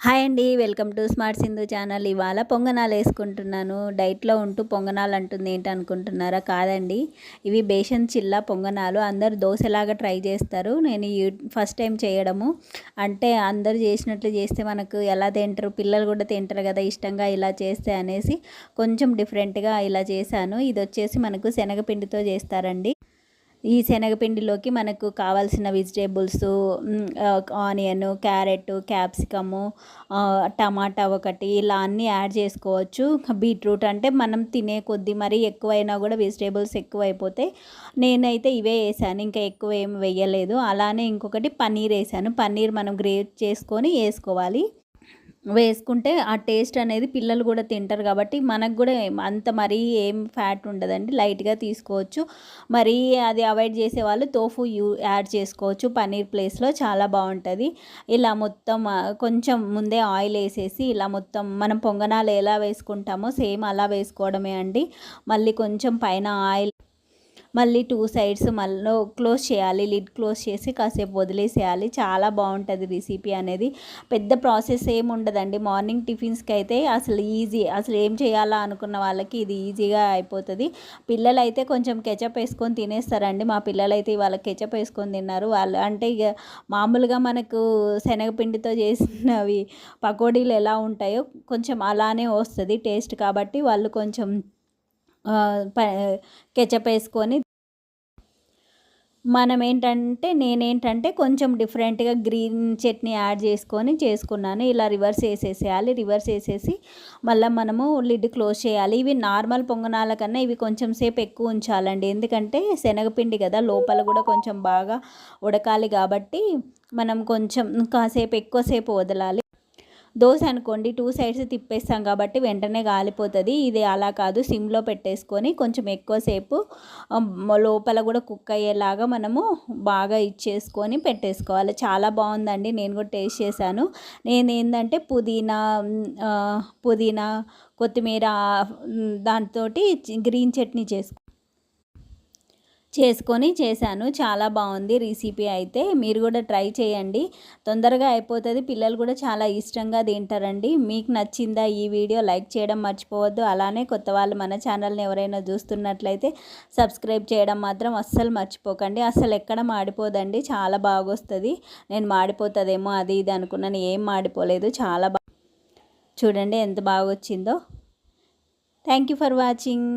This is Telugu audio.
హాయ్ అండి, welcome to smart Sindhu channel. ఇవాళ పొంగనాలు వేసుకుంటున్నాను. డైట్లో ఉంటూ పొంగనాలు అంటుంది ఏంటి అనుకుంటున్నారా? కాదండి, ఇవి బేసన్ చిల్లా పొంగనాలు. అందరు దోశలాగా ట్రై చేస్తారు. నేను ఫస్ట్ టైం చేయడము. అంటే అందరు చేసినట్లు చేస్తే మనకు ఎలా తింటారు, పిల్లలు కూడా తింటారు కదా ఇష్టంగా ఇలా చేస్తే అనేసి కొంచెం డిఫరెంట్గా ఇలా చేశాను. ఇది వచ్చేసి మనకు శనగపిండితో చేస్తారండి. ఈ శనగపిండిలోకి మనకు కావాల్సిన వెజిటేబుల్స్, ఆనియన్, క్యారెట్, క్యాప్సికము, టమాటా ఒకటి ఇలా అన్నీ యాడ్ చేసుకోవచ్చు. బీట్రూట్ అంటే మనం తినే కొద్దీ మరి ఎక్కువైనా కూడా వెజిటేబుల్స్ ఎక్కువైపోతే నేనైతే ఇవే వేసాను, ఇంకా ఎక్కువ ఏమి వేయలేదు. అలానే ఇంకొకటి పన్నీర్ వేసాను. పన్నీర్ మనం గ్రేట్ చేసుకొని వేసుకోవాలి. వేసుకుంటే ఆ టేస్ట్ అనేది పిల్లలు కూడా తింటారు కాబట్టి మనకు కూడా అంత మరీ ఏం ఫ్యాట్ ఉండదండి, లైట్గా తీసుకోవచ్చు. మరీ అది అవాయిడ్ చేసేవాళ్ళు తోఫు యాడ్ చేసుకోవచ్చు పన్నీర్ ప్లేస్లో, చాలా బాగుంటుంది. ఇలా మొత్తం కొంచెం ముందే ఆయిల్ వేసేసి ఇలా మొత్తం మనం పొంగనాలు ఎలా వేసుకుంటామో సేమ్ అలా వేసుకోవడమే అండి. మళ్ళీ కొంచెం పైన ఆయిల్, మళ్ళీ 2 సైడ్స్ మళ్ళీ క్లోజ్ చేయాలి. లిడ్ క్లోజ్ చేసి కాసేపు వదిలేసేయాలి. చాలా బాగుంటుంది రెసిపీ అనేది. పెద్ద ప్రాసెస్ ఏమి ఉండదండి. మార్నింగ్ టిఫిన్స్కి అయితే అసలు ఈజీ, అసలు ఏం చేయాలా అనుకున్న వాళ్ళకి ఇది ఈజీగా అయిపోతుంది. పిల్లలు అయితే కొంచెం కెచప్ వేసుకొని తినేస్తారండి. మా పిల్లలు అయితే ఇవాళ కెచప్ వేసుకొని తిన్నారు. వాళ్ళు అంటే ఇక మామూలుగా మనకు శనగపిండితో చేసినవి పకోడీలు ఎలా ఉంటాయో కొంచెం అలానే వస్తుంది టేస్ట్. కాబట్టి వాళ్ళు కొంచెం కెచప్ వేసుకొని, నేనేంటంటే కొంచెం డిఫరెంట్గా గ్రీన్ చట్నీ యాడ్ చేసుకున్నాను. ఇలా రివర్స్ వేసేసేయాలి. రివర్స్ వేసేసి మళ్ళీ మనము లిడ్ క్లోజ్ చేయాలి. ఇవి నార్మల్ పొంగనాల కన్నా ఇవి కొంచెం సేపు ఎక్కువ ఉంచాలండి. ఎందుకంటే శనగపిండి కదా, లోపల కూడా కొంచెం బాగా ఉడకాలి కాబట్టి మనం కొంచెం కాసేపు ఎక్కువసేపు వదలాలి. దోశ అనుకోండి 2 సైడ్స్ తిప్పేస్తాం కాబట్టి వెంటనే కాలిపోతుంది. ఇది అలా కాదు, సిమ్లో పెట్టేసుకొని కొంచెం ఎక్కువసేపు లోపల కూడా కుక్ అయ్యేలాగా మనము బాగా ఇచ్చేసుకొని పెట్టేసుకోవాలి. చాలా బాగుందండి, నేను కూడా టేస్ట్ చేశాను. నేను ఏంటంటే పుదీనా కొత్తిమీర దాంతో గ్రీన్ చట్నీ చేసుకొని చేశాను. చాలా బాగుంది రెసిపీ అయితే. మీరు కూడా ట్రై చేయండి, తొందరగా అయిపోతుంది. పిల్లలు కూడా చాలా ఇష్టంగా తింటారండి. మీకు నచ్చిందా ఈ వీడియో? లైక్ చేయడం మర్చిపోవద్దు. అలానే కొత్త వాళ్ళు మన ఛానల్ని ఎవరైనా చూస్తున్నట్లయితే సబ్స్క్రైబ్ చేయడం మాత్రం అస్సలు మర్చిపోకండి. అస్సలు ఎక్కడ మాడిపోదండి, చాలా బాగా వస్తుంది. నేను మాడిపోతుందేమో అది ఇది అనుకున్నాను, ఏం మాడిపోలేదు. చాలా బాగా చూడండి ఎంత బాగా వచ్చిందో. Thank you for watching.